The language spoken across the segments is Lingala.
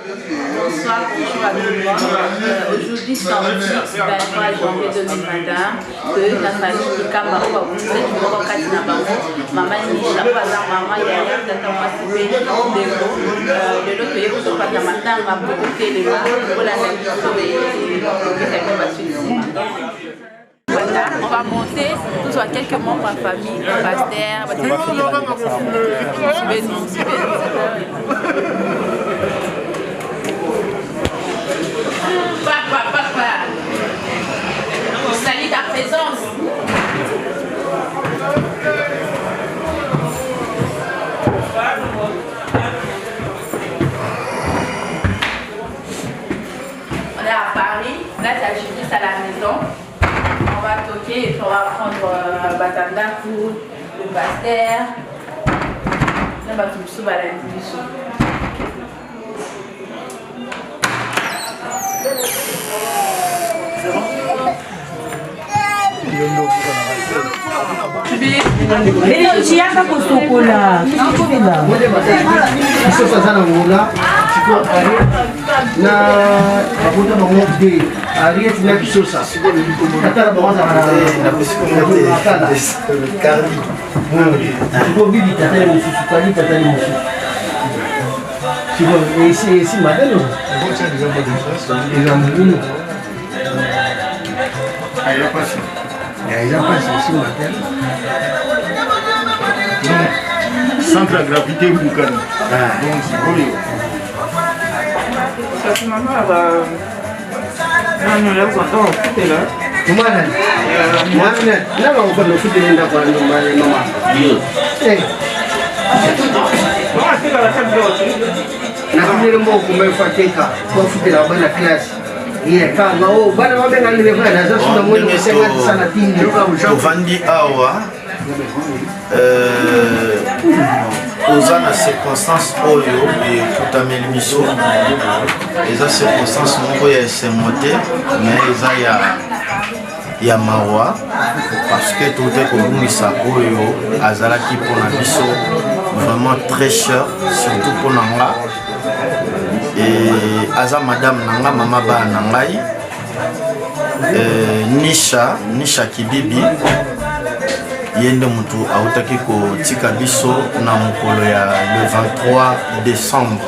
Bonsoir, bonjour à tout le monde. Aujourd'hui, samedi 23 janvier 2021, que la famille de Kamba va vous faire du bon Katina Bango. Maman Nisha, maman Yaya, tata Masibe, Debo. De l'autre, il y a beaucoup de matin, ma beaucoup de les mots, pour la même voilà, on va monter, tout soit quelques membres de la famille, un pasteur, Papa, salut ta présence. On est à Paris, là tu as juste à la maison. On va toquer et puis on va prendre Batanda pour le pasteur. On va tout souba la division. na abuta mongde ariet na kisosa atara bawaza na bisikona kardi siko bibi tatale mususu kali tatale mususu siko esi madelo eza mbunu aya pasi esi madelo centre de gravité Mbukani. Donc c'est cool. Ça maman non là quand on fait là. Comment là on va nous faire dans quoi maman. Eh. Comment c'est la table d'eau. Na kumele mbo kumefateka kwa futi la bana class. Ie kama oh bana wabenga ile bana sasa tuna mwezi msenga sana tindi. Ovandi awa oza na circonstance oyo ekutameli biso eza circonstance moko ya esemo te mais eza ya mawa parce que tote kobungisa oyo azalaki mpona biso vraiment très cher surtout mpona nga aza madame na nga mama bana na ngai Nisha Kibibi yende mutu autaki kotika biso na mokolo ya le 23 décembre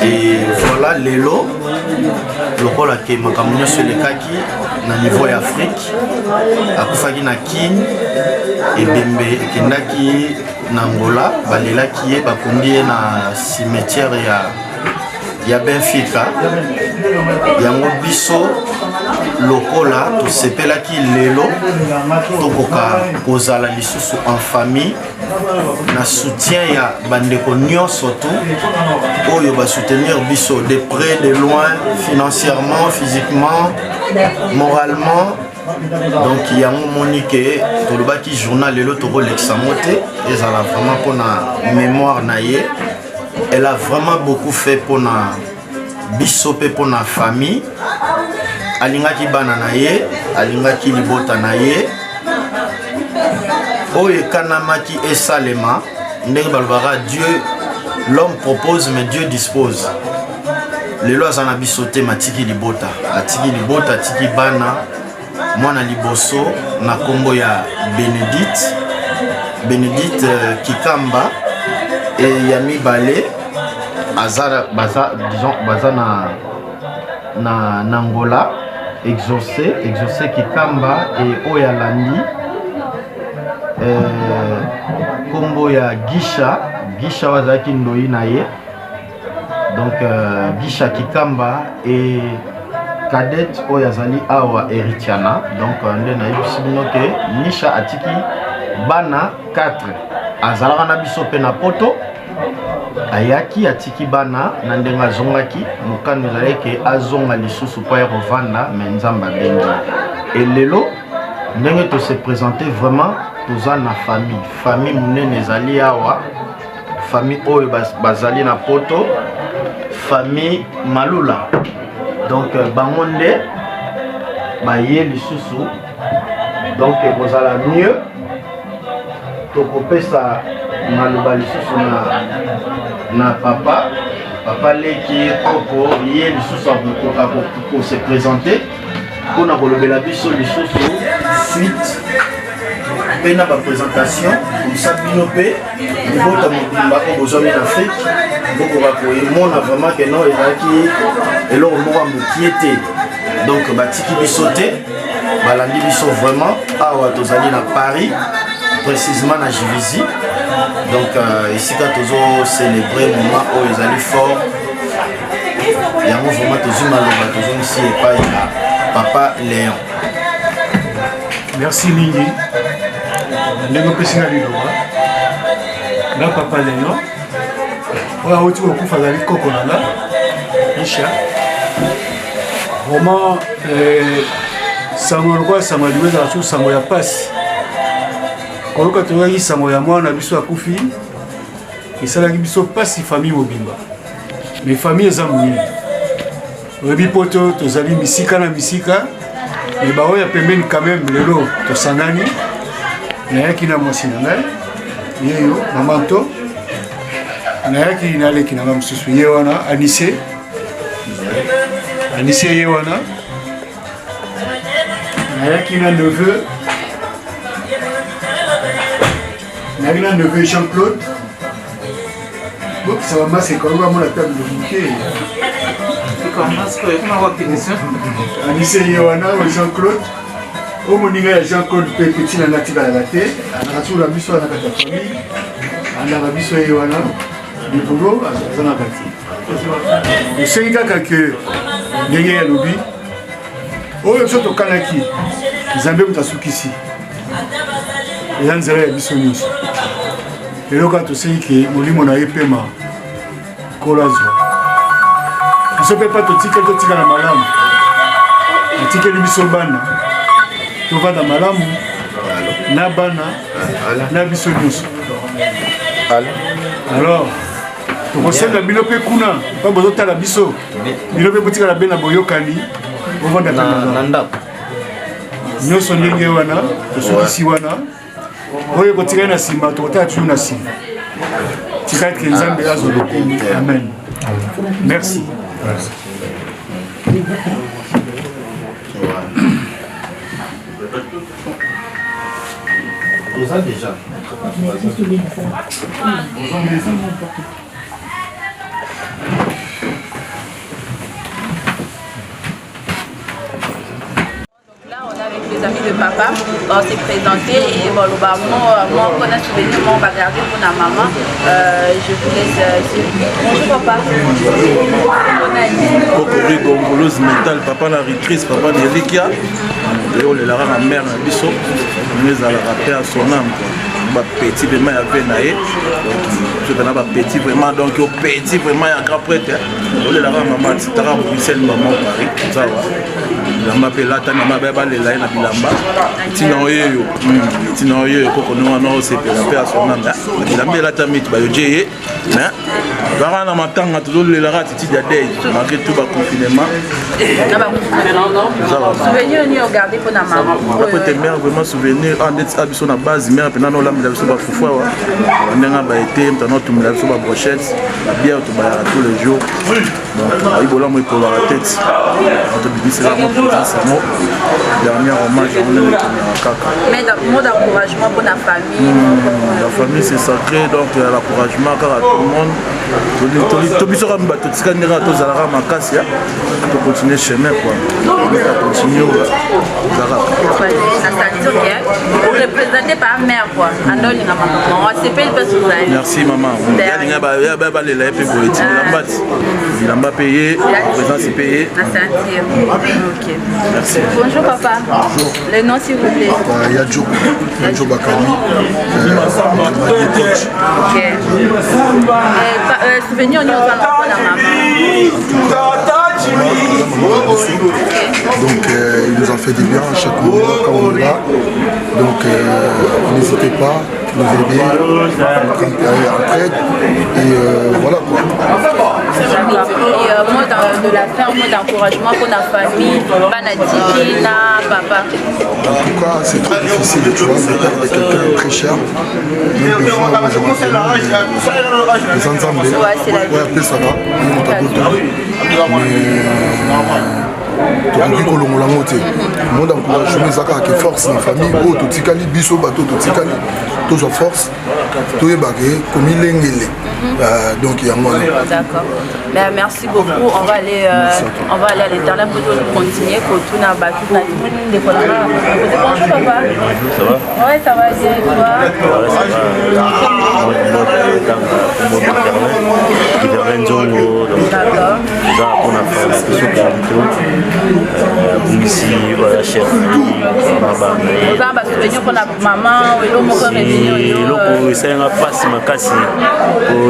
et voilà lelo lokola ke makambo nyonso elekaki na niveau ya Afrique akufaki na Kine ebembe ekendaki na Angola balelaki ye bakundi ye na cimetière ya Benfica yango biso lokola tosepelaki lelo tokoka kozala lisusu en famille na soutien ya bandeko nyonso tu oyo basoutenir biso de près de loin financièrement physiquement moralement donc yango moni ke tolobaki journal lelo tokolekisa mo te ezala vraiment mpona mémoire na ye. Elle a vraiment beaucoup fait pour na biso pe pour na famille. Alingaki bana na ye, alingaki libota na ye. Oye kanamaki esalema, ndenge balobaka Dieu, l'homme propose mais Dieu dispose. Lelo azana biso te matiki libota, atiki libota, atiki bana, mwana liboso na kombo ya Bénédicte Kikamba et Yami Balé Azara baza na Angola exaucé Kikamba et Oyalandi kombo ya Gisha wazaki ndoi na ye donc Gisha Kikamba et Cadette Oyazali awa Eritiana donc nde na yebisi bino ke Nisha atiki bana 4 azalaka na biso pe na poto ayaki atiki bana na ndenge azongaki mokano ezali ke azonga lisusu po ya kovanda me nzambe abengi elelo ndenge tose présente vraiment toza na famille monene ezali awa famille oyo bazali na poto famille Malula donc bango nde baye lisusu donc kozala mieux tokopesa maloba lisusu na papa Papa Leki Koko, hier pour se présenter. On a relevé la vie sur les choses suite. Pena ba présentation, comme ça binopé, niveau de mon besoin en Afrique. Donc on va pour mon a vraiment que non, et là on va me quitter. Donc batiki bisoté, balandi biso vraiment à Ouattozali à Paris, précisément à Jivizi. Donc ici quand on célébrer moment où ils allaient fort. Il y a un moment toujours malheureux, toujours ici et pas Papa Léon. Merci Mingi. Ndenge pesi na liloba na Papa Léon oyo auti kokufa azali koko na nga isha vraiment sango lokola sango ya libo ezala so sango ya pasi koloka toyaki sango ya mwana biso akufi esalaki biso pasi famille mobimba mais famille eza moyini oyebi po tozali misika na misika mais baoyo ya pembeni quand même lelo tosangani nayaki na mwasi na ngai yeyo mama to nayaki naleki na ngai mosusu ye wana Anise ye wana nayaki na neveu Jean-Claude bokisa bamasi ekolonga mona table de bouquet Anise ye wana Jean-Claude au moninga ya Jean-Claude Petit na natika la te akatula biso na kata famille ana biso ye wana libolo azana kati esengi kaka ke ndenge ya lobi oyo biso tokanaki Nzambe mutasukisi eza nzela ya biso nyonso lelo kaka tosengi ke molimo na ye pema kolazwa biso mpe pa totika na malamu atikeli biso bana tovanda malamu na bana na biso nyonso alors tokosenga bino mpe kuna mpa bozotala biso bino mpe botikala be na boyokani bovanda na ndako nyonso ndenge wana tosukisi wana oyo kotikali na nsima tokotala toujours na nsima tikali ke Nzambe azolokumu amen merci. Déjà. Là, on est avec les amis de papa, on s'est présenté et bon, moi, on a souvenir, on va garder pour la maman. Je vous laisse. Bonjour papa. Kokori Gongoloz mental, papa la ritrice, papa de Rikia. Léo le lara ma mère na biso, nous allons rappeler à son âme. Ba petit vraiment ya venaé. Je te na ba petit vraiment donc au petit vraiment ya grand prêtre. Le lara maman tara Bruxelles maman Paris. Ça va. La m'appelle là tana mabeba le la na bilamba. Tino yo koko no na c'est pe à son âme. Bilamba là tamit ba yo jeye. Mais bara na matanga toujours le lara titi ya day malgré tout ba confinement. Souvenir ni regarder pour la maman. Après mère vraiment souvenir en net abiso na base mère pe na no la mila biso ba fufwa wa. Ndenga ba été maintenant tout mila biso ba brochette, la bière tout ba tous les jours. Donc ibola mo pour la tête. Auto bibisi la mo pour ça mo. Dernier hommage on est kaka. Mais mot d'encouragement pour la famille. La famille c'est sacré donc l'encouragement car à tout le monde. Tout biso ka mba tout skandera to zalaka makasi ya. Pour continuer chemin quoi. Continuer vous représentez par mère quoi. Merci maman. Bilamba payé, présence payée. Merci. Bonjour papa. Bonjour. Le nom s'il vous plaît. Yadjo Bakami. Ok. Souvenir nous allons pour la maman. Donc il nous en fait du bien à chaque moment quand on est là. Donc n'hésitez pas à nous aider, en traide et voilà quoi. Et mot de la fin, mot d'encouragement pour la famille, Banatiki, na papa. En tout cas, c'est très difficile, tu vois, de perdre quelqu'un de très cher. Même des fois, moi, j'ai les ensembles. Ouais, c'est la vie. Ouais, appelez ça là. tokoki kolongola ngo te monde encouragement ezaka kaka force na famille oyo totikali biso bato totikali tozwa force toyebake komilengele donc yango wana. D'accord. Ben, merci beaucoup. On va aller à l'Éternel pour continuer pour tout na batou na des bonjour papa. Ça va? Ouais, ça va bien et toi? D'accord. On a fait la question ici, voilà, chef. On a souvenir pour la maman, et l'homme revenu. C'est un passe ma casse.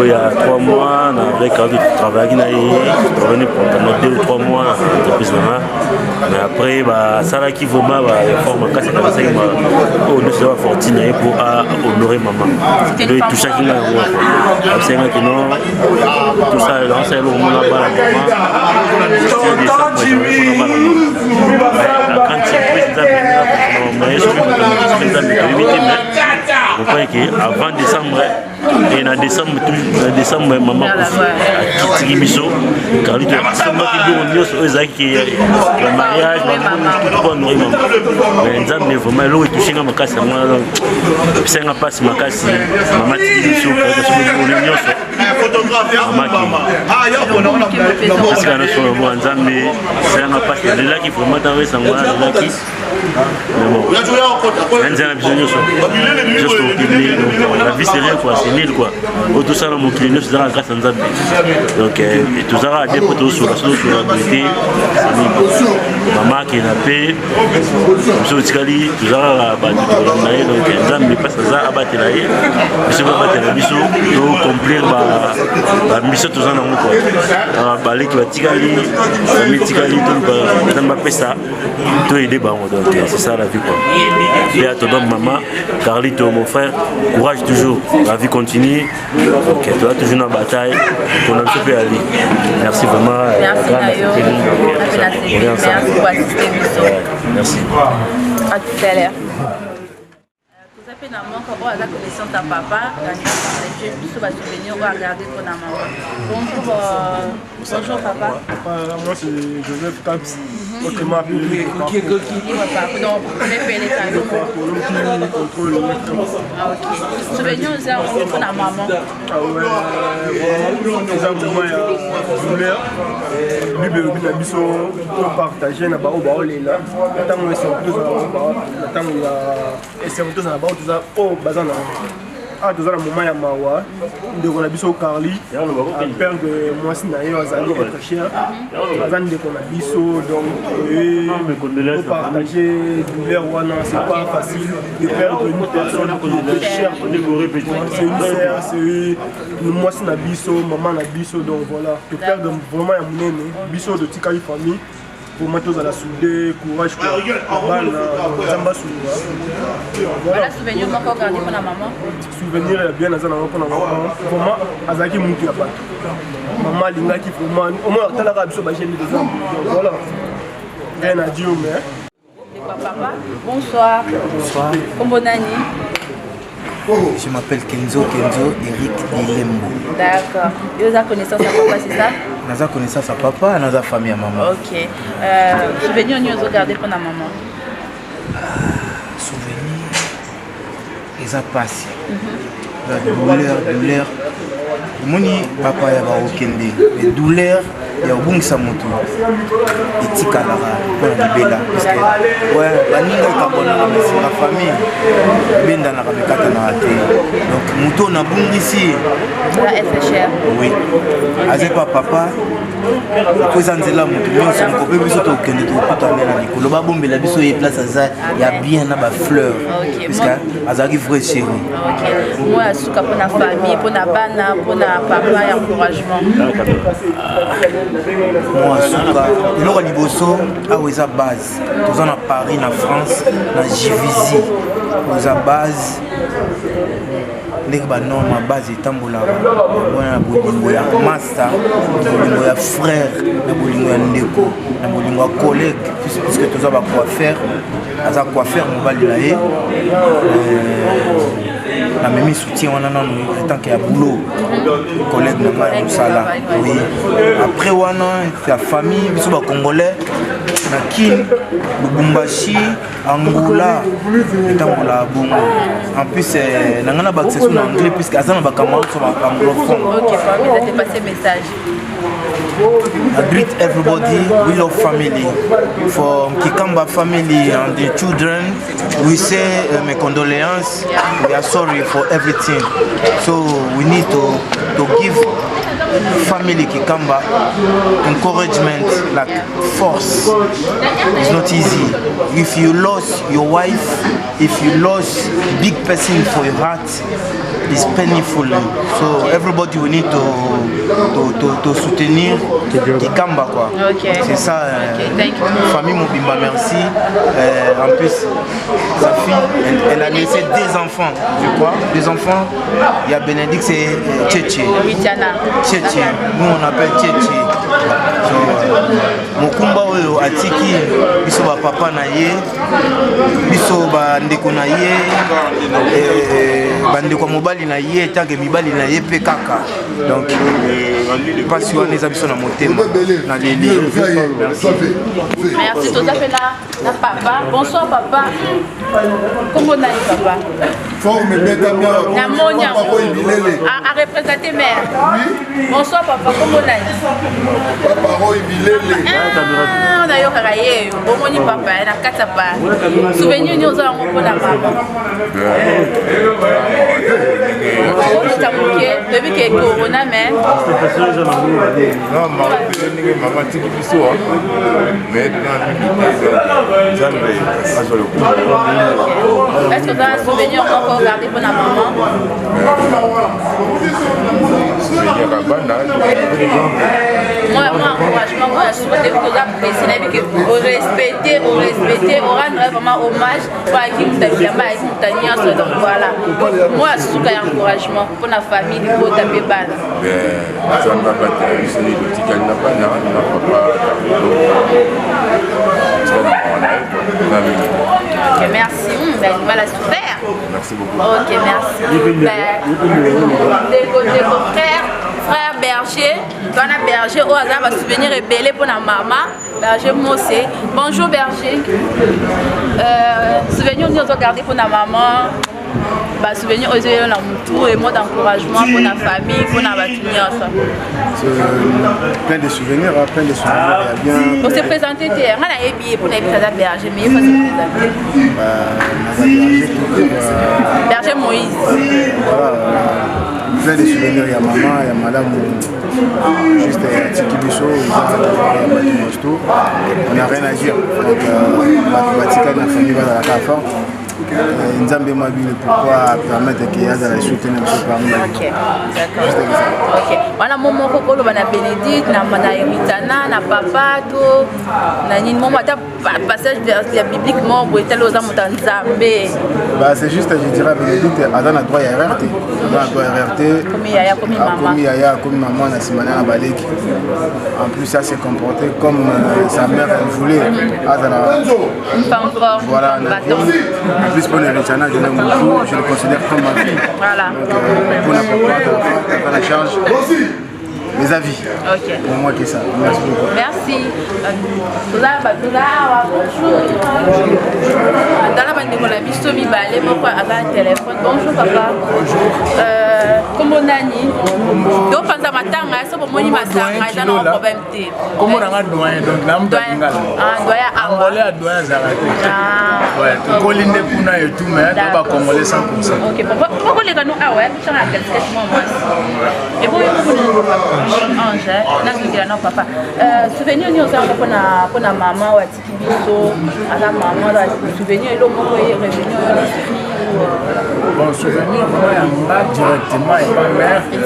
Il y a 3 mois, avec un travail, revenu pendant 2 ou 3 mois dans l'entreprise. Mais après, ça là qui vraiment forme ma casse, c'est ça on ne sera fortuné pour honorer maman. De tout chacun là. C'est un que non, tout ça, c'est le moment là-bas, la maman. Vous voyez qu'avant décembre, et en décembre, maman a quitté Miso. Car il y a le mariage, tout le monde. Mais nous avons vraiment l'eau et touché dans ma casse. C'est un passe ma casse. Maman a quitté Miso. Parce que nous sommes en Zambie, c'est un passe. Il est là qui faut m'attendre sans moi. Mais bon, la vie c'est rien quoi, c'est nul quoi. Tout ça dans mon client, c'est grâce à Nzambe. Donc tout ça a des poteaux sur la beauté, c'est nul. Maman qui n'a pas, monsieur Tikali, tout ça a battu donc Nzambe passe ça à battre là. Monsieur va battre la mission, pour accomplir la mission tout ça dans mon quoi. Balé qui va Tikali, famille Tikali, tout le monde ça, tout aider donc c'est ça la vie quoi. Et à ton maman, Carlito mon frère, courage toujours, la vie continue. Ok, tu as toujours une bataille, ton ami peut aller. Merci vraiment. Merci Nayo, merci pour assister merci. À tout à l'heure. Quand on a la connaissance de ta papa, je vais souvenir ou regarder ton maman. Bonjour papa. Moi c'est Joseph Caps. Autrement appelé donc vous pouvez payer les cadeaux. Ah ok. Souvenir nous avons pour la maman. Ah ouais, vraiment nous avons une douleur. Lui bébé na biso pour partager na ba o là. Tant on est surtout tant il y a surtout na ba o ça oh bazana. Ah tout ça la maman ya mawa de ko na biso Carly père de moi si na yo azali être cher. Bazan de ko na biso donc pour partager douleur wana c'est pas facile de perdre une personne qui est chère c'est une sœur c'est moi si na biso maman na biso donc voilà de perdre vraiment ya munene biso de tikali famille pour moi tous à la soudée courage pour balle zamba soudou voilà souvenir encore garder pour la maman souvenir bien azana pour la maman vraiment azaki mutu ya bato maman lingaki vraiment au moins talaka biso ba jemi des hommes voilà rien à dire mais papa bonsoir bonsoir comment nani. Je m'appelle Kenzo Eric Dilembo. D'accord. Vous avez connaissance à papa, c'est ça? Nous avons connaissance à papa, nous avons famille à maman. Ok. Souvenir, nous avons gardé pour la maman. Souvenir, ils ont passé. Douleur. Moni papa ya ba okende. Mais douleur, il y a un samoto. Et tikala pour la bella parce que ouais, la ninga kabona la famille benda na kamekata na ate. Donc muto na bungi ici. Ça est cher. Oui. Avec papakozanzela mutu nyonso nkope biso tokende tokutana na likolo babombela biso ye place aza ya bien na ba fleur parce que azaki vrai chéri. OK. Moi asuka pour la famille, pour la bana, pour la papa et encouragement. Moi asuka eloko liboso awa eza base toza na Paris na France na Jivizi eza base ndenge banorme ya base etambolaka wana na bolingo ya master, na bolingo ya frère, na bolingo ya ndeko, na bolingo ya collègue, puisque toza bacoiffeur aza coiffeur mobali na ye na memi soutien wana nanu etanke ya boulot collègue na ngai ya mosala. Oui. Après wana ya famille biso bacongolais na Kin, Lubumbashi, Angola, etambola bongo. En plus nanga ba accès na anglais puisque azana ba camarades sont anglophone. OK, famille, ça passé message. I greet everybody. We love family. For Kikamba family and the children, we say my condolences. We are sorry for everything. So we need to give family Kikamba encouragement, like force. It's not easy. If you lost your wife, if you lost big person for your heart, it's painful. So everybody we need to soutenir Kikamba quoi. Okay. C'est ça. Thank you. Famille Mobimba, merci. En plus, sa fille, elle a laissé deux enfants. Tu vois, deux enfants. Il y a Bénédicte, c'est Tchétché. Oui, Tiana. Tchétché. Nous on appelle Tchétché. Mokumba oyo atiki biso ba papa na ye, biso ba ndeko na ye, ba ndeko mobali na ye tanke mibali na ye pe kaka. Donc pasi wana eza biso na motema na leli. Merci tout à fait na papa. Bonsoir papa. Comment on a dit papa? Forme Betamia. Namonia. À représenter mère. Bonsoir papa. Comment on a dit? Papa Roy Bilele. On a eu carrière. Bon ni papa na katapa. Souvenir nous avons pour la maman. On t'a bouqué depuis que corona mais. Non, maman tiki biso. Mais est-ce que tu as un souvenir encore gardé pour la maman? Moi, encouragement, moi, je souhaite que vous respectez, on rendre vraiment hommage pour qui vous avez bien. Donc voilà. Moi, je souhaite un encouragement pour la famille, pour taper balle. Ok, merci. Ben, voilà, super. Merci beaucoup. Ok, merci. Frère Berger, on a Berger, on a souvenir rebelle pour la maman. Berger Mossé. Bonjour Berger. Souvenir nous avons gardé pour la maman. Bah, souvenir aux yeux dans tout et mot d'encouragement pour la famille, pour la bâtiment. Plein de souvenirs, plein de souvenirs. Bien. Pour se présenter, on a un billet pour les Berger, mais il faut se présenter. Berger Moïse. Voilà, plein de souvenirs, il y a maman, il y a madame, juste Tiki Bisso, on n'a rien à dire. Donc, la famille va dans la café. Nzambe mabile pourquoi permettre qu'il y a de la soutenir parmi. Ok, d'accord. Ok. Voilà mon kokolo bana Bénédicte na Eritana na papa to na nini mon mata passage vers la biblique mon boetel aux amours Nzambe. Bah c'est juste je dirais Bénédicte adana droit à RRT. Adana droit à RRT. Comme yaya comme maman na simana na baleki. En plus ça s'est comporté comme sa mère elle voulait. Adana. Voilà. En plus pour les Eritana je l'aime beaucoup, je le considère comme ma fille. Voilà. Pour la papa la charge. Mes avis. Ok. Pour moi qui ça. Merci beaucoup. Merci. Dans la bande de la bisto mi balé pourquoi avoir un téléphone. Bonjour papa. Bonjour. Comment nani? Donc pendant ma tanga, ça pour moi ni ma tanga, il y a un problème té. Comment on a doyen donc là on doyen. Ah doyen angolais à doyen zarate. Ah. Ouais, colline kuna et tout mais pas congolais 100%. OK. Pourquoi les canaux ah ouais, tu as un casquette moi. Et bon Ange, na non papa. Souvenir nous avons pour na maman wa tiki biso, ala maman la souvenir lo moko est revenu à l'esprit. Bon, souvenir, moi, il y a directement et pas mère, mais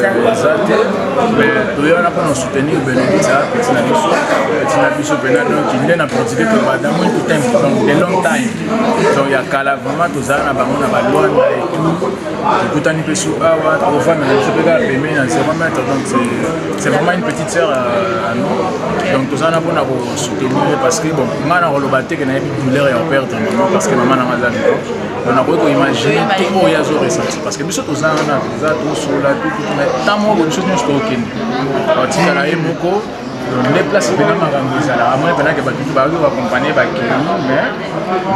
il y a pour soutenir Bénédicte, petit Nabiso, donc il est en Portugais que madame, tout un de long time. Donc il y a Kala, vraiment, tout ça, on a Balouane et tout. Tout un peu sous Awa, on va me donc c'est vraiment une petite sœur à nous. Donc tout ça, on a soutenir parce que, bon, moi, on a relobaté que nous avons une douleur et on perd parce que maman n'a pas d'habitude. On a pu imaginer tout ce qu'il y a ressenti. Parce que nous sommes tous là, tout sur la tout, mais tant que nous sommes tous OK. Quand il y a un moko, on déplace les gens à la maison, on a que tu vas accompagner mais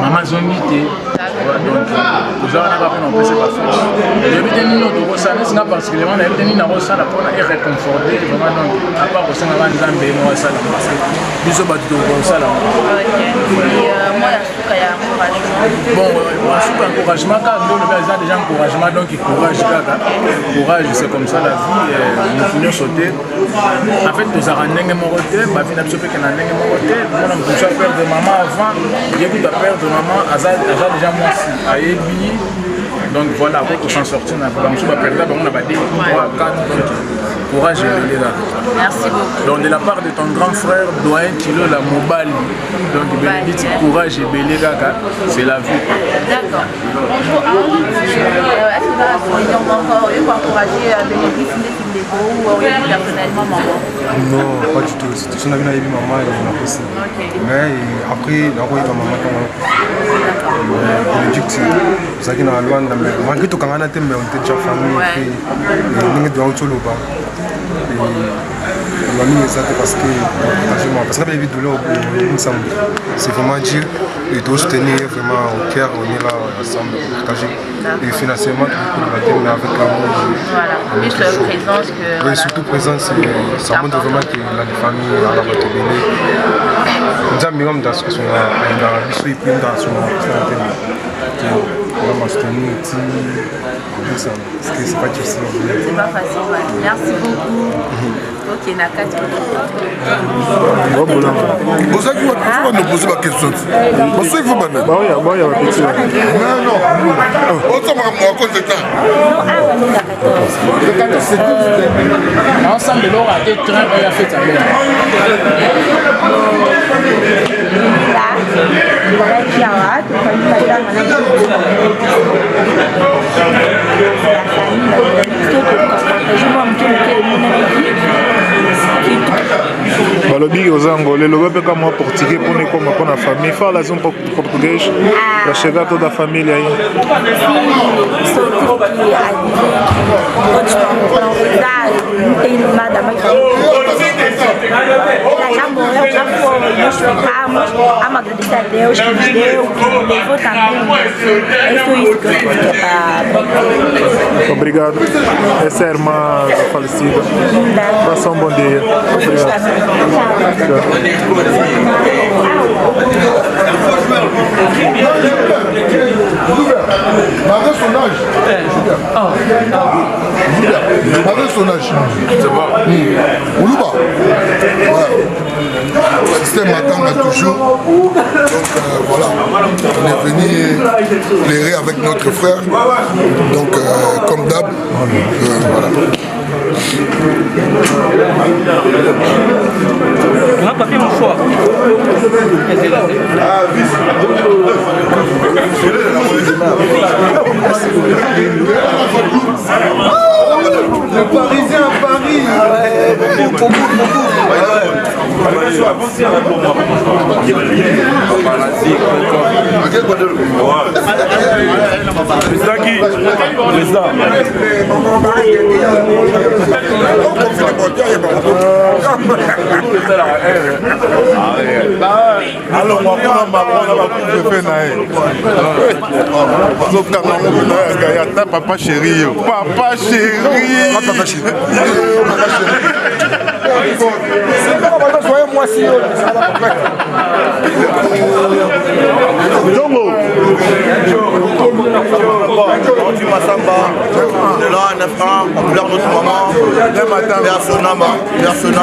maman zonité. Donc, nous avons pas pu nous passer par force. Et depuis que nous avons ressenti, c'est particulièrement nous avons ressenti la peau et réconforté. Vraiment, donc, à part que nous avons dit que nous avons ressenti parce que nous avons battu de ressenti. Moi, il y a un encouragement. Bon, encouragement, car nous avons déjà encouragement, donc il courage, courage, c'est comme ça la vie. Nous finissons sauter. En fait, nous avons un moroté, ma vie n'a pas fait qu'un moroté. Nous avons peur de maman avant, j'ai eu peur de maman, déjà moi aussi, à Ebi. Donc voilà, pour s'en sortir, on a perdu, on a battu 3, 4, courage et les gars. Merci beaucoup. Donc de la part de ton grand frère, doyen Kilo, la Mobali, donc Bénédicte, courage et Bélé Gaga, c'est la vie. D'accord. Bonjour, est-ce que vous avez encore encouragé Bénédicte ou personnellement maman? Non, pas du tout. C'est tout ce que j'ai vu maman et ma fille. Mais après, j'ai vu maman Bénédicte, c'est ça qui est dans la loi. Malgré tout, quand on a été déjà famille, et on est dans le bas. On a mis ça parce que la vie de l'eau, c'est vraiment dire, et de soutenir vraiment au cœur, on est là ensemble pour partager. Et financièrement, mais avec l'amour. Voilà, plus présence que. Oui, surtout présence, ça montre vraiment que la famille a la voie de béné. Nous avons mis dans ce qu'on a dans la vie, puis dans son antenne. On va soutenir ça, parce que c'est pas difficile. C'est pas facile, ouais. Merci beaucoup. Ok, Nakati. Vous savez qu'il faut nous poser ma question. Parce qu'il faut maintenant. Bah oui, il y a un petit. Non. Autant à cause de ça. Ensemble, l'or a été très bien fait. balobi ozango lelo bapeka mwa portugais mpona ekoma mpo na famille fala zo portugais ya chega toda famille aí não tenho nada mais já morreu, já foi, nós ficamos, agradecer a Deus que nos deu, que nos levou também. É isso que eu tive para. Obrigado. Essa é a irmã falecida. Faça bom dia. Obrigado. Malgré son âge. Malgré son âge. C'est bon. Oulouba. Voilà. Le système attend toujours. Donc voilà. On est venu plairer avec notre frère. Donc comme d'hab. Voilà. On a pas fait mon choix. Le Parisien à Paris. Beaucoup. Alors, on va papa chéri. Papa chéri. mwasi oyo ezala complète. Zongo. Du Massamba, on est là, 9-1, on pleure notre maman, Persona, maman, Persona,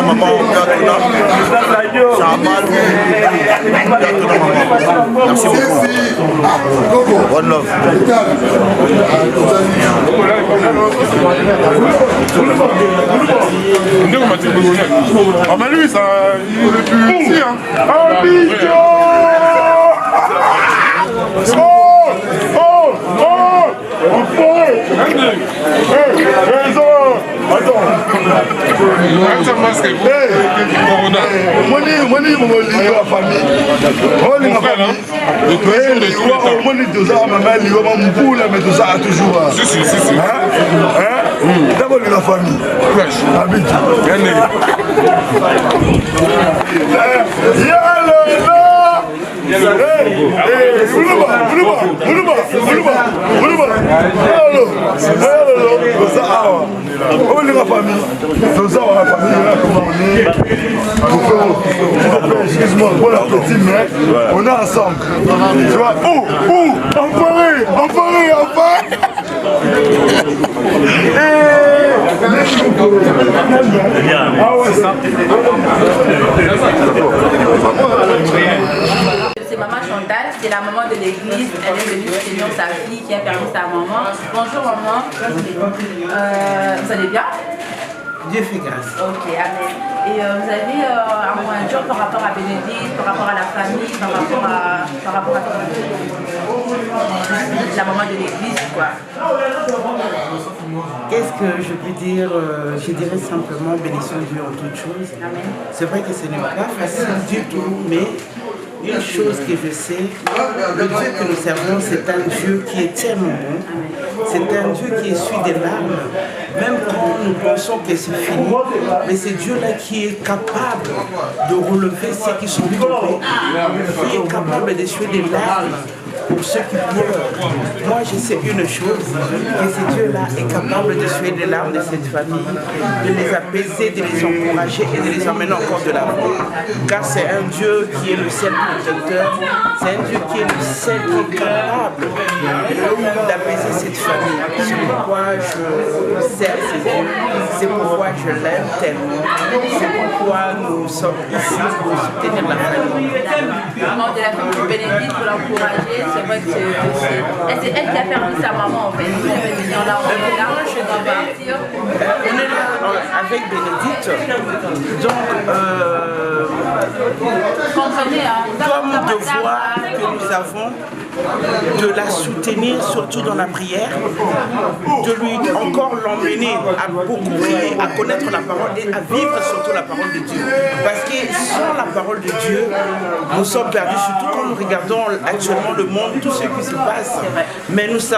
Chamal, Persona, maman. Merci beaucoup. One love. Ah mais lui ça, il est plus ici hein. D'abord la famille. Excuse-moi, pour la petite main, on est ensemble. Tu vois, enfoiré. C'est maman Chantal, c'est la maman de l'église. Elle est venue soutenir sa fille qui a perdu sa maman. Bonjour maman. Vous allez bien? Dieu fait grâce. Ok, amen. Et vous avez un mot à dire par rapport à Bénédicte, par rapport à la famille, par rapport à la maman de l'église, quoi. Qu'est-ce que je peux dire? Je dirais simplement bénissons Dieu en toutes choses. C'est vrai que ce n'est pas facile du tout, mais une chose que je sais, le Dieu que nous servons, c'est un Dieu qui est tellement bon. C'est un Dieu qui essuie des larmes, même quand nous pensons que c'est fini. Mais c'est Dieu-là qui est capable de relever ceux qui sont tombés, qui est capable d'essuyer des larmes pour ceux qui pleurent. Moi, je sais une chose, que ce Dieu-là est capable de suer les larmes de cette famille, de les apaiser, de les encourager et de les emmener encore de l'avant. Car c'est un Dieu qui est le seul protecteur, c'est un Dieu qui est le seul qui est capable d'apaiser cette famille. C'est pourquoi je sers ce Dieu, c'est pourquoi je l'aime tellement, c'est pourquoi nous sommes ici pour soutenir la famille. Maman de la famille de Bénédicte, pour l'encourager. C'est vrai que c'est elle qui a perdu sa maman en fait. On est là, je dois partir. On est là avec Bénédicte. Donc, comme devoir que nous avons de la soutenir, surtout dans la prière, de lui encore l'emmener à beaucoup prier, à connaître la parole et à vivre surtout la parole de Dieu. Parce que sans la parole de Dieu, nous sommes perdus, surtout quand nous regardons actuellement le monde, tout ce qui se passe. Mais nous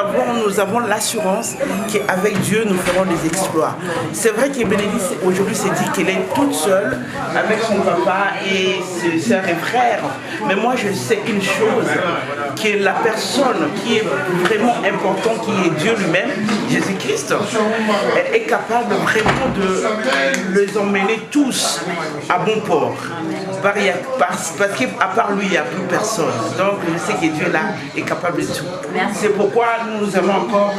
avons l'assurance qu'avec Dieu, nous ferons des exploits. C'est vrai que Bénédicte aujourd'hui s'est dit qu'elle est toute seule avec son papa et ses soeurs et frères. Mais moi, je sais une chose, que la personne qui est vraiment importante, qui est Dieu lui-même, Jésus-Christ, est capable vraiment de les emmener tous à bon port. Parce qu'à part lui, il n'y a plus personne. Donc je sais que Dieu là est capable de tout. C'est pourquoi nous avons encore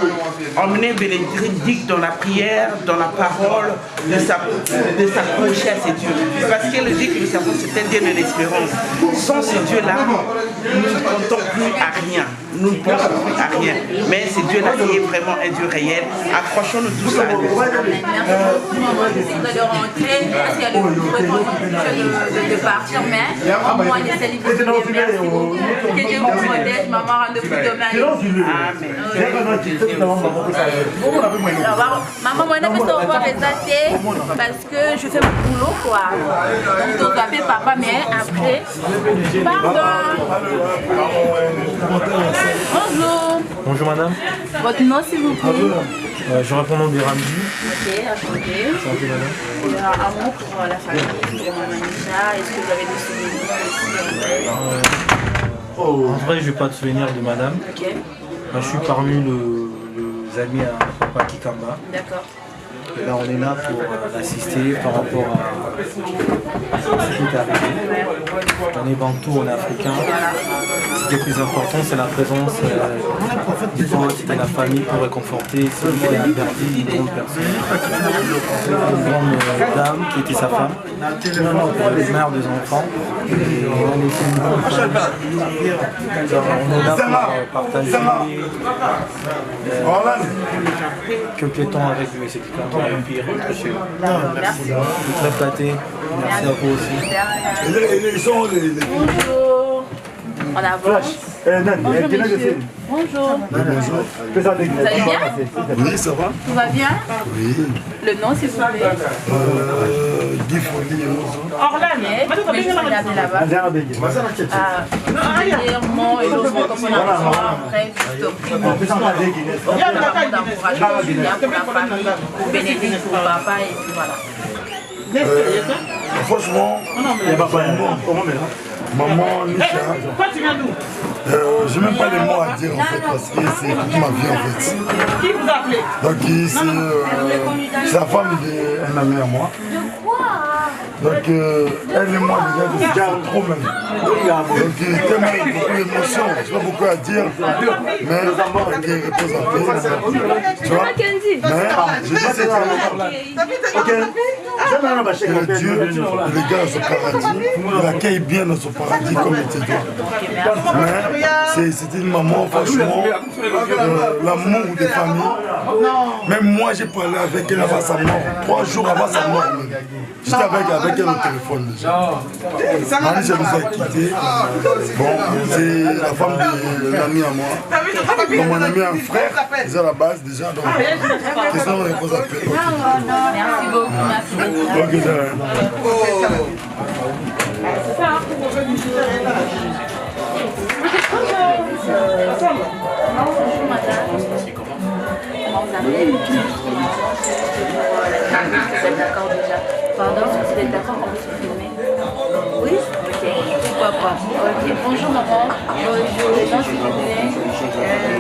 emmené Bénédicte dans la prière, dans la parole, de s'approcher à ces dieux. Parce que le Dieu que nous savons, c'est un Dieu de l'espérance. Sans ce Dieu-là, nous ne comptons plus à rien. Nous ne pensons plus à rien. Mais c'est Dieu-là qui est vraiment un Dieu réel. Accrochons-nous tous à Dieu. Merci beaucoup. De rentrer, parce qu'il y a le de partir, mais au moins les célibataires. Merci beaucoup. Que Dieu vous protège, maman, rendez-vous demain. Amen. Maman, moi, je vais revoir les athées parce que je fais mon boulot, quoi. Donc, je dois appeler papa, mais après. Pardon. Bonjour. Bonjour madame. Votre nom s'il vous plaît? Je réponds au nom de Ramzi. Ok, enchanté. Santé madame. Un mot pour la famille de Maman Manisha. Est-ce que vous avez des souvenirs ici En vrai, je n'ai pas de souvenir de madame. Ok. Je suis parmi les amis à Papa Kikamba. D'accord. Et ben, on est là pour l'assister par rapport à ce qui est arrivé. On est Bantou, on est africain. Ce qui est plus important, c'est la présence des potes, de la famille pour réconforter celui qui a perdu une grande personne. Une grande dame qui était sa femme, mère des enfants. Et on était une grande famille. On est là pour partager quelques temps avec lui, c'est quelqu'un et puis rentrer chez nous. Merci. Je suis très flatté. Merci à vous aussi. Bonjour. On avance. Bonjour monsieur. Bonjour. Vous allez bien? Oui, ça va. Tout va bien? Oui. Le nom s'il vous plaît? Guy Folie. Mais je vais regarder là-bas. Dernièrement, et l'autre comme on a après, d'encouragement pour la famille, pour Bénédicte, pour papa et puis voilà. Franchement, maman, Nisha, j'ai même pas les mots à dire en fait parce que c'est toute ma vie en fait. Qui vous appelez? Donc c'est la femme d'un ami à moi. Donc elle et moi déjà trop même. Donc tellement beaucoup d'émotions, je sais pas beaucoup à dire, mais qui repose en paix. Tu vois? Mais je dis c'est que Dieu, les gars dans son paradis, il accueille bien dans son paradis comme il te doit. Mais c'était une maman, franchement, l'amour des familles. Même moi j'ai parlé avec elle avant sa mort, 3 jours avant sa mort. J'étais avec elle au téléphone déjà. Marie, je nous ai quittés. Bon, c'est la femme de l'ami à moi. Donc mon ami a un frère, c'est à la base déjà. Donc, c'est ça, on est pas appelé. Merci beaucoup, merci beaucoup. Ok, ça va. Bonjour madame. Comment vous appelez? Vous êtes d'accord déjà? Pardon, vous êtes d'accord qu'on peut se filmer? Oui? Ok, pourquoi pas? Ok, bonjour maman. Bonjour, les gens s'il vous plaît.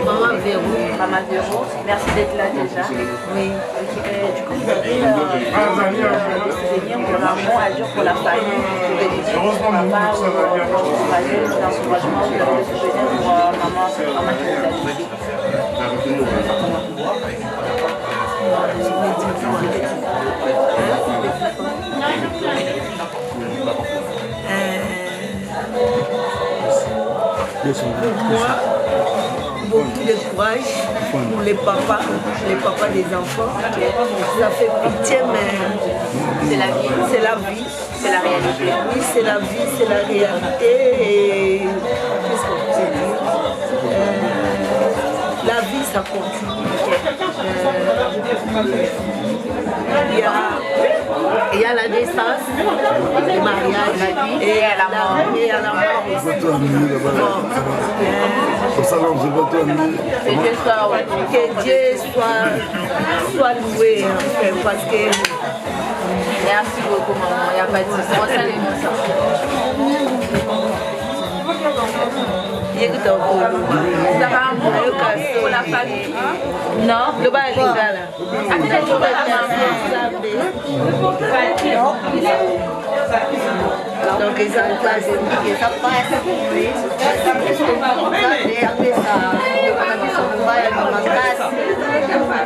Maman Véro. Maman Véro, merci d'être là déjà. Oui. Ok, du coup vous avez des souvenirs pour l'amour à dur pour la famille. Vous avez dit papa ou l'encouragement, vous avez des souvenirs pour maman qui vous a dit. Moi, beaucoup de courage pour les papas des enfants. Ça fait pitié, mais c'est la vie. C'est la vie. C'est la réalité. Oui, c'est la vie, c'est la réalité. Et qu'est-ce qu'on peut dire? La vie, ça continue. Il y a la naissance, le mariage, la vie et à la mort. Et à la mort aussi. Que Dieu soit loué, en fait, parce que... Merci beaucoup maman, il n'y a pas de souci. On sent l'émotion. Ça va pour la famille? Non. Le bas est légal. Donc ils ont passé, ça passe.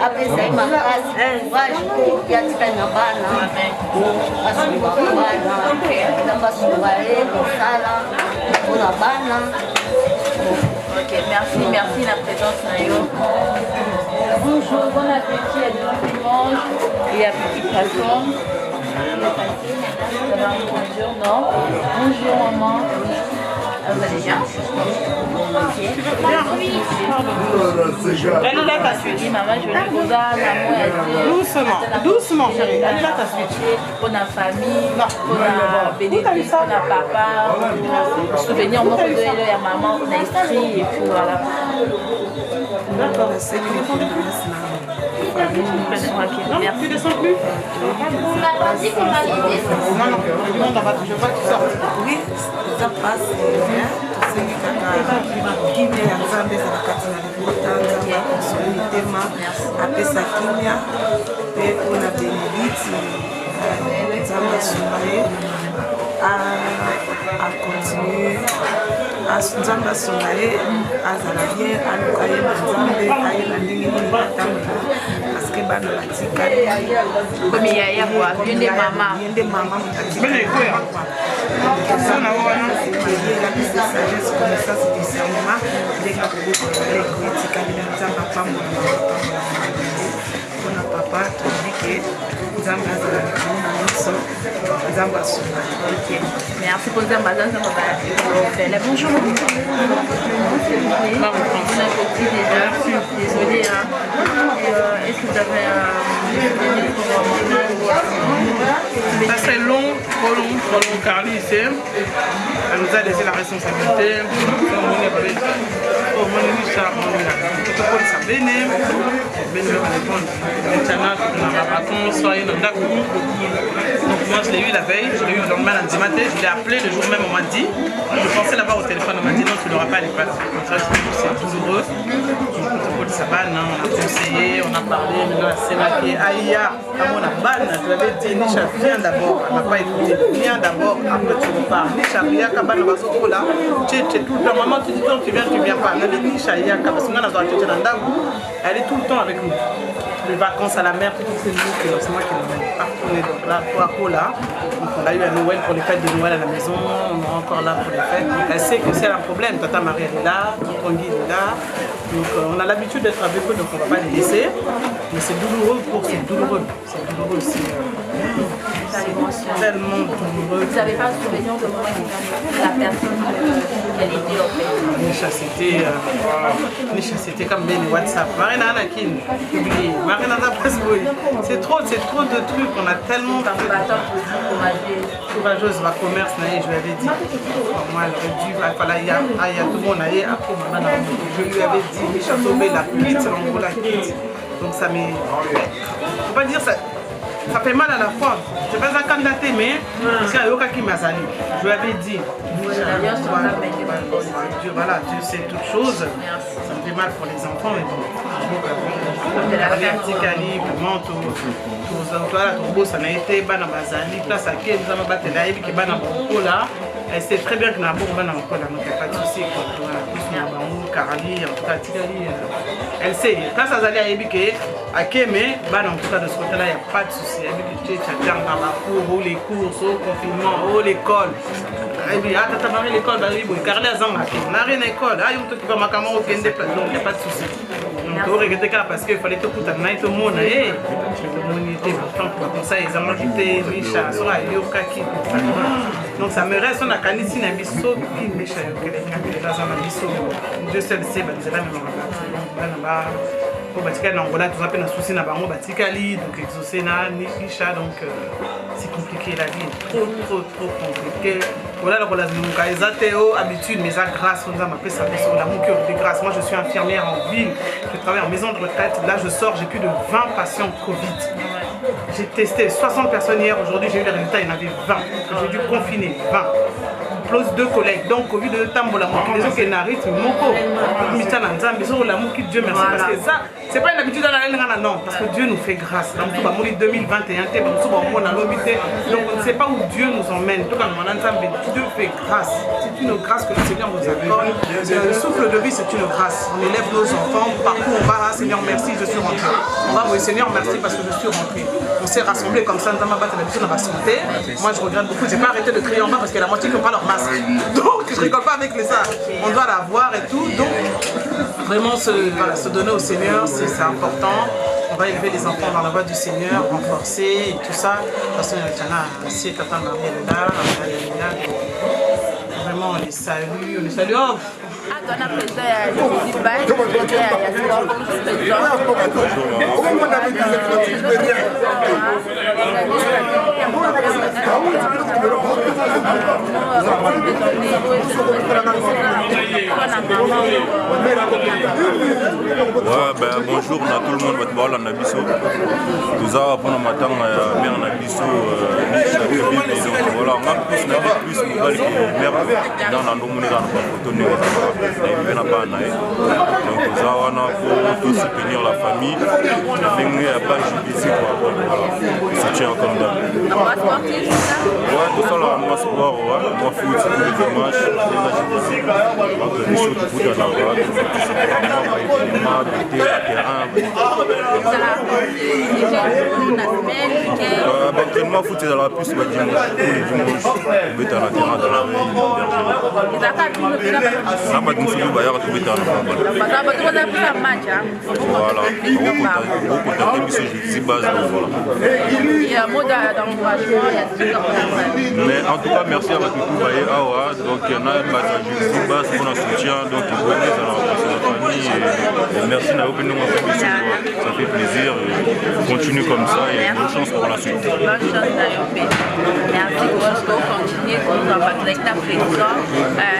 Apesar de makasi, lógico que a tia na bana, a sua bana, na basura sala, na bana. Ok, merci la présence Nayo. Bonjour, bon appétit à demain qui mange et à petit poisson. Non. Bonjour maman. Vous allez bien? Elle est là ta suite. Maman, je lui doucement, doucement chérie. Elle est là ta suite. Pour la famille, pour la bénédiction, pour la papa, pour souvenir mon de la maman, on a écrit et puis voilà. D'accord, c'est une merci. Tu descends plus? Non, je vois que tu sortes. Oui, ça passe. nasengi kaka kimia ya nzambe ezala kati na libota nzambe akonsole mitema apesa kimia mpe mpona benedite nzambe asunga ye acontinue nzambe asunga ye azala bien aluka ye na nzambe aye na ndenge nini batambola parceke bana batikali yende mama sagesse connaissance discernement ndenge akobokola ekoetikali na nzambe apambola mpona papa toyebi ke nzambe azala likolo na miso nzambe asunga merci pour nzambe aza nzambe bakofele bonjour on a compris déjà désolé hein. Est-ce que vous avez ça c'est long, trop long. Carly ici, elle nous a laissé la responsabilité. Donc moi je l'ai eu la veille, je l'ai eu le lendemain lundi matin, je l'ai appelé le jour même, on m'a dit, je pensais l'avoir au téléphone, on m'a dit non, tu ne l'auras pas à l'école. Donc ça c'est douloureux. On a conseillé, on a parlé, maintenant c'est maquillé. Aïe, à mon abane, je l'avais dit, Nisha, viens d'abord, elle n'a pas écouté, viens d'abord, après tu repars. Nisha, Ria, Kabana, Bazoko, là, tu es tout le temps, maman, tu dis quand tu viens pas. Elle dit Nisha, Ria, Kabana, elle est tout le temps avec nous. Les vacances à la mer, c'est moi qui l'ai parcouru. Donc là, pour là, on a eu un Noël pour les fêtes de Noël à la maison, on est encore là pour les fêtes. Elle sait que c'est un problème, Tata Marie est là, Tonton Guy est là. Donc on a l'habitude d'être avec eux, donc on ne va pas les laisser. Mais c'est douloureux aussi. Tellement douloureux. Vous n'avez pas le souvenir de moi la personne qu'elle était en fait. Nisha, c'était comme bien WhatsApp. Marina Anakin, oublié. Marina Napasboui. C'est trop de trucs. On a tellement de courageuse. Ma commerce, je lui avais dit. Moi, elle aurait dû. Il y a tout le monde. Je lui avais dit, Nisha, sauver la quitte, la quitte. Donc ça m'est. Faut pas dire ça. Ça fait mal à la fois. Je ne vais pas candidater, mais c'est un yoga qui m'a sali. Je lui avais dit. Voilà, Dieu sait toutes choses. Ça me fait mal pour les enfants, mais bon. Elle sait très bien que n'a pas de souci. Elle sait. Quand ça allait à Ebike, à Kémé, en tout cas de ce côté-là, il n'y a pas de souci. Tu as les courses, au confinement, l'école. Donc il n'y a pas de souci. Parce qu'il fallait tout le monde. Donc ça me reste, on a canisi na biso qui mécha Dieu seul sait, donc c'est compliqué la vie, trop compliqué. Voilà le habitude, mais à grâce, on m'appelle ça l'amour de grâce. Moi je suis infirmière en ville, je travaille en maison de retraite. Là je sors, j'ai plus de 20 patients Covid. J'ai testé 60 personnes hier, aujourd'hui j'ai eu les résultats, il y en avait 20. J'ai dû confiner 20. Plus 2 collègues. Donc Covid de Tambola, les autres qui n'arrivent, Moko, Dieu merci. Parce que ça, c'est pas une habitude dans la non, parce que Dieu nous fait grâce. Dans tout le 2021, donc on ne sait pas où Dieu nous emmène. Dieu fait grâce. C'est une grâce que le Seigneur nous accorde. Le souffle de vie, c'est une grâce. On élève nos enfants, partout on va, Seigneur merci, je suis rentré. On va, oui Seigneur merci parce que je suis rentré. On s'est rassemblés comme ça, dans ma santé. Moi je regrette beaucoup, j'ai pas arrêté de crier en bas parce que la moitié qui n'ont pas leur masque. Donc je rigole pas avec les ça. On doit l'avoir et tout. Donc vraiment se donner au Seigneur, c'est important. On va élever les enfants dans la voie du Seigneur, renforcer et tout ça. Parce que si Tata Marie est là, vraiment on les salue, Oh. Bonjour à tout le monde, voilà Nabiso. Nous avons pendant matin mère Nabiso, voilà, on a plus festival qui mère dans la nominée dans la photo donc ça on a pour soutenir la famille la famille a pas JBC quoi voilà soutien comme ça ouais tout ça là moi sport ouais moi foot tous les dimanches les choses de foot à l'entrainement foot dans la puce tous les dimanches on est à la terrain de la mais en tout cas merci à votre tout donc il y en a un base pour notre soutien donc il faut aider dans la famille et merci d'avoir venu nous faire ça fait plaisir continue comme ça et bonne chance pour la suite. Bonne chance merci pour continuer comme ça avec ta flexion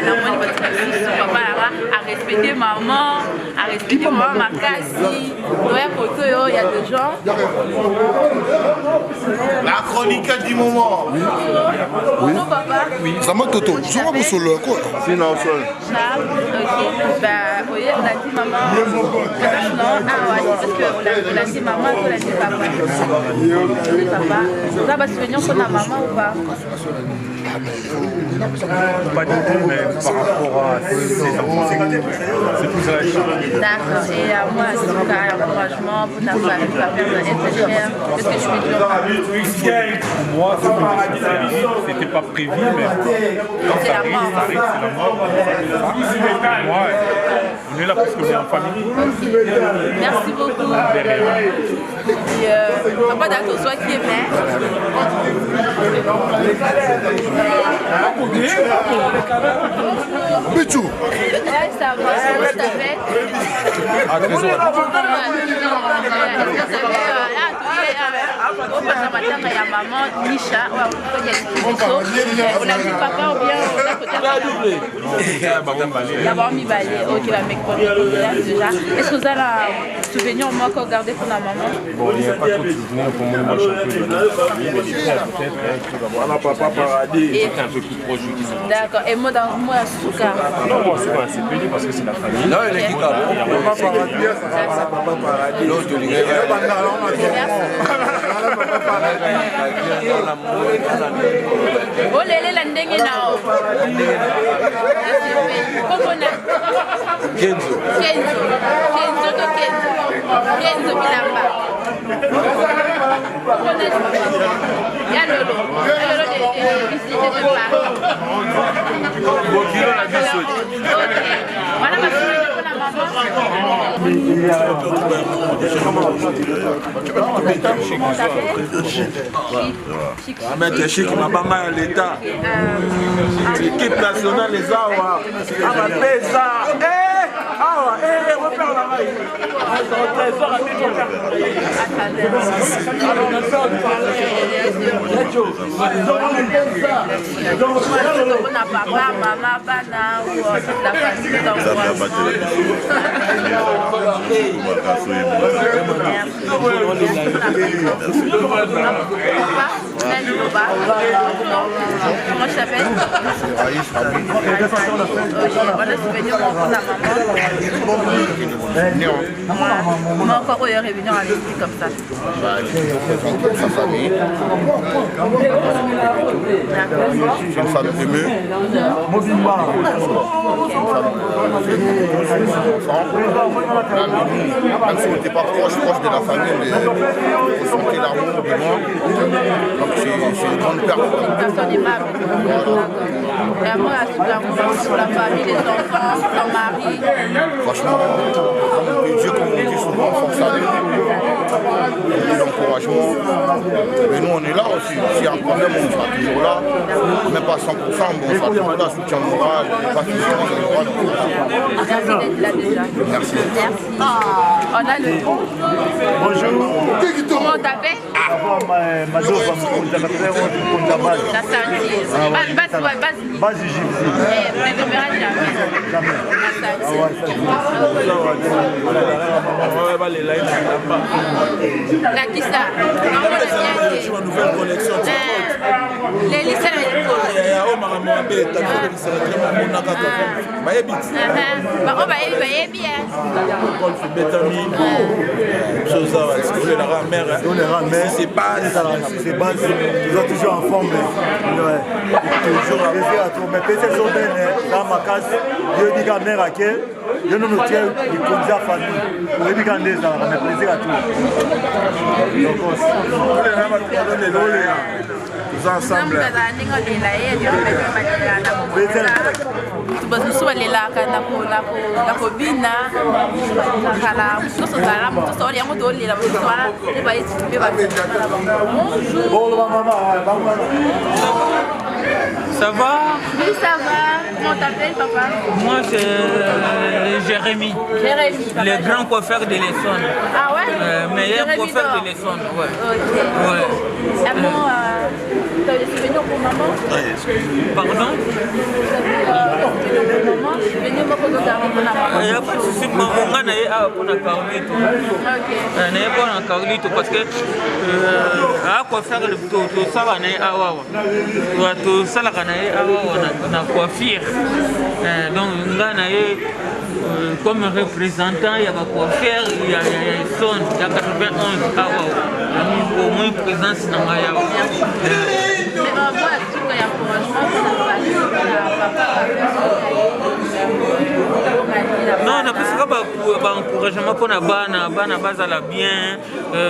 la moindre votre fils papa à respecter maman ma casse il y a des gens la chronique du moment oui papa oui ça m'a toto je vois vous solo quoi sinon seul ok bah oui on a dit maman non parce que on a dit maman on a dit papa ça va souvenir sur la maman ou pas pas du tout mais par rapport à ses enfants c'est plus à la charge. D'accord et moi en tout cas encouragement pour ta famille va faire être cher qu'est-ce que je peux dire pour moi c'était pas prévu mais quand ça arrive c'est la mort moi on est là parce qu'on est en famille. Merci beaucoup et papa d'accord soit qui est mère Bichou. Ça va, je t'avais. Ah, trésor. Il y a maman, Nisha, on a dit papa ou bien d'abord mis balai. Ok, la mec déjà. Est-ce que vous avez un souvenir au moins qu'on gardait pour la maman? Bon, il n'y a pas trop de souvenirs pour moi, moi je suis un peu de voilà, papa paradis, c'était un peu plus proche du disant. D'accord, et moi dans moi Souka? Non, moi Souka, c'est pénible parce que c'est la famille. Non, il est qui papa paradis, papa paradis. L'autre, il est oh lele la ndenge nao Kenzo bilamba ya lolo Maître Chic, ma maman à l'État. L'équipe nationale les Awa. Pesa. Awa, on va faire la maille. Papa, maman, bana ou la famille comment je t'appelle? Comment encore il est revenu à l'esprit comme ça? Sa famille. C'est une femme aimée. Même si on n'était pas proche de la famille, mais on sentait l'amour de moi. Donc c'est une grande perte. Personne aimable. Et moi, sur la famille, les enfants, ton mari. Franchement, Dieu, comme on dit souvent, force à lui. L'encouragement. Mais nous, on est là aussi. S'il y a un problème, on sera toujours là. Même pas 100%, mais on sera toujours là. Soutien moral, pas physique, on est là. Merci d'être là déjà. Merci. On a le bonjour. Comment on t'appelle? Base la qui ça? Nouvelle collection. Les lycées mabe takolekisaka te mamonaka kaka bayebi bango bayebi paul fibetami sozawa olelaka mare c'est pas toujours en forme toujours mais peut-être jour dans ma case Dieu dit qu'à mère à qui Dieu nous tient du conduit à famille pour lui quand des ans mais plaisir à tous donc tous ensemble basusu balelaka na kobina kala mosusu ozala mosusu olia moto olela mosusu wana te bayesi mpe Ça va? Oui, ça va. Comment t'appelles, papa? Moi, c'est Jérémy. Jérémy. Le grand coiffeur de l'Essonne. Ah ouais? Meilleur coiffeur de l'Essonne, ouais. Ok. Ouais. Avant, t'as des souvenirs pour maman? Pardon? Souvenirs pour maman? Il n'y a pas de souci. Maman, on a pour la Carlito. Ok. On a pour la Carlito parce que à quoi faire le tout ça va naître à Wawa. Tout ça la naître à Wawa on a coiffure. Donc on a comme représentant il y a coiffure il y a son il y a 91 à Wawa. Au moins présence dans Maya. Non, on a plus un encouragement pour la bana bazala bien,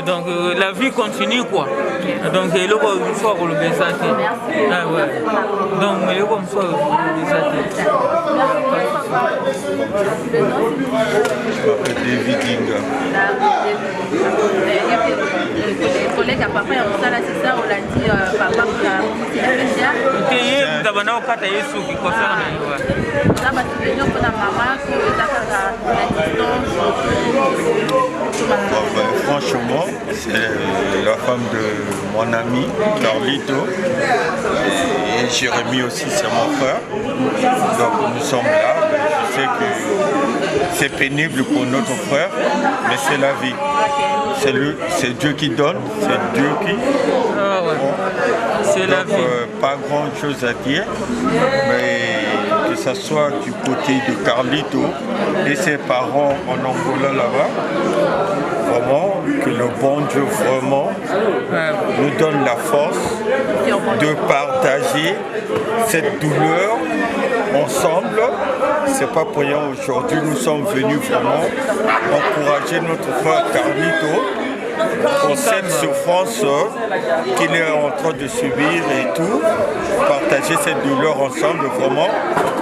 donc la vie continue quoi. Donc il faut le baiser. Ah ouais. Donc il faut le baiser. Je m'appelle David Dinga. Les collègues à papa et à Moussala, c'est ça, on l'a dit, papa pour la spéciale. Ok, d'abord, on a fait qui concerne. Là, ma souvenir pour la maman, que la Franchement, c'est la femme de mon ami Carlito et Jérémy aussi, c'est mon frère. Donc nous sommes là. Je sais que c'est pénible pour notre frère, mais c'est la vie. C'est Dieu qui donne, c'est Dieu qui. Ah ouais. C'est la vie. Pas grand chose à dire, mais que ce soit du côté de Carlito et ses parents en Angola là-bas, vraiment que le bon Dieu vraiment nous donne la force de partager cette douleur ensemble. C'est pas pour rien aujourd'hui nous sommes venus vraiment encourager notre frère Carlito pour cette souffrance qu'il est en train de subir et tout, partager cette douleur ensemble vraiment,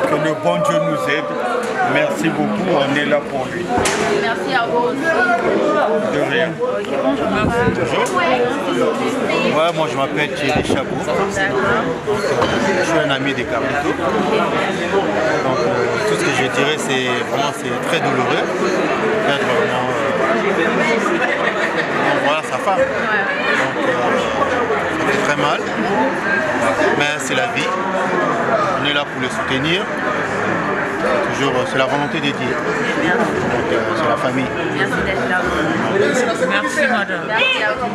que le bon Dieu nous aide. Merci beaucoup, on est là pour lui. Merci à vous. De rien. Ouais, moi je m'appelle Thierry Chabot. Je suis un ami de Carlito. Donc tout ce que je dirais c'est vraiment très douloureux. Voilà sa femme. Donc ça fait très mal. Mais c'est la vie. On est là pour le soutenir. Toujours, c'est la volonté de Dieu. Donc c'est la famille. Merci d'être là. Merci madame. Merci à vous.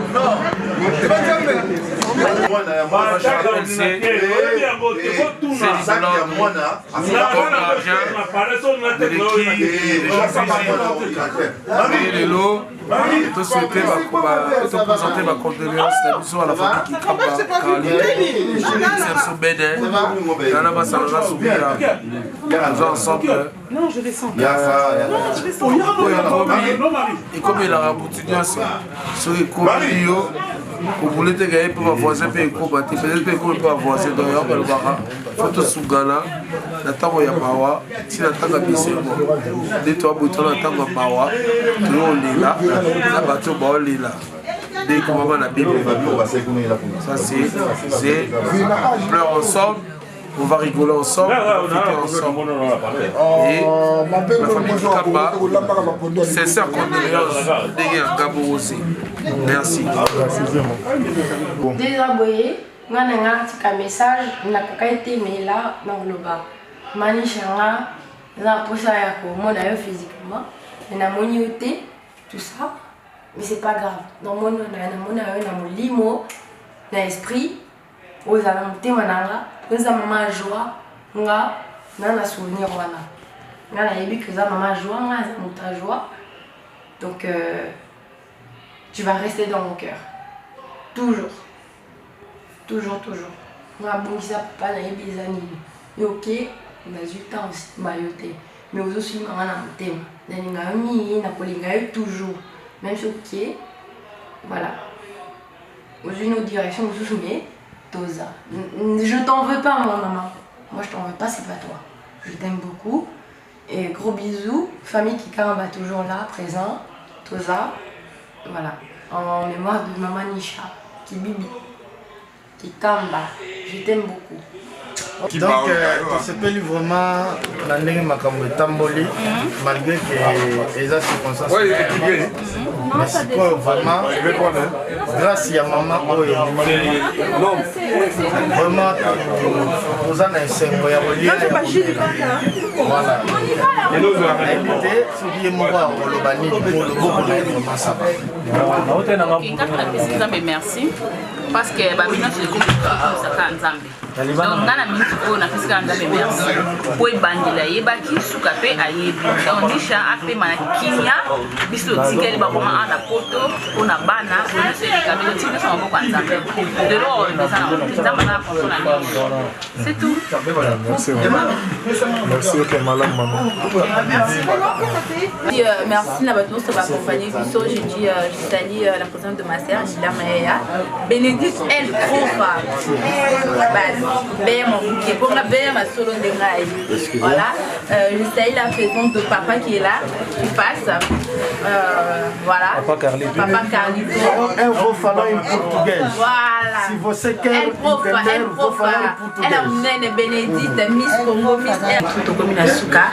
Tout souhaiter présenter ma condoléance à la famille qui Kamba nous ensemble. Non, je descends. Et comme il a rabouti sur les cours, vous voulez te gagner pour ma voisin, peut-être que vous pouvez voisin d'ailleurs, il faut tout sous Ghana. Natanga ya mawa si natanga biso de to abuto natanga mawa to lela na bato ba lela de comment na Bible ça c'est pleure ensemble on va rigoler ensemble, on va fêter ensemble. Et la famille Kikamba, sincère condoléances de Gabo aussi. Merci. Désaboué, on a un message, on a été mais là, dans le bas. Manichanga, on a poussé à mon physiquement, on a monioté, tout ça, mais c'est pas grave. Dans mon limo, dans l'esprit, aux alentours, eza maman joie nga na souvenir wana nga nayebi que eza maman joie nga eza moto ya joie donc tu vas rester dans mon cœur toujours nga abongisa papa nayebi eza nini mais ok nazwi temps aussi mayo te mais ozosuima nga na motema nalinga yo mingi nakolinga yo toujours même si ok voilà ozwi une autre direction mosusu mais toza je t'en veux pas moi maman moi je t'en veux pas c'est pas toi je t'aime beaucoup et gros bisous famille Kikamba toujours là présent toza voilà en mémoire de maman Nisha Kibibi Kikamba je t'aime beaucoup. Donc, tosepeli vraiment na ndenge makambo etamboli malgré que eza circonstance mais sikoyo vraiment grâce ya mama oyo vraiment toza na esengo ya kolia voilà nayebi te soki ye moko akoloba nini po loboko na ye vraiment saba kaka napesi nzambe merci parce que babino sikomisaka nzambe donc nga na miniti oyo napesika nzambe merci po ebandela ayebaki suka mpe ayebi donc Nisha apema na kimia biso tikeli bakoma ana poto mpona bana nyonso eleka bino ti nyonso maboko ya nzambe lelo oyo eza na nzambe aza na konso na nyonso c'est tout. Merci, ok, malade maman. Merci na bato nyonso baccompagné biso je dis je salue la présence de ma sœur Gila Mayaya Bénédicte elle trouve Béa mon bouquet pour la Béa ma solo de Ngaï voilà je salue la présence de papa qui est là qui passe voilà Papa Carlito un gros falloir une portugaise voilà si você quer elle a une Bénédicte Miss Congo Miss Tokomina Suka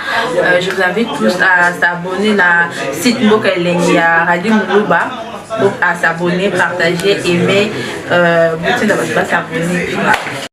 je vous invite tous à s'abonner à site Mboka Elengi à Radio Muluba à s'abonner, partager, aimer, vous savez, s'abonner.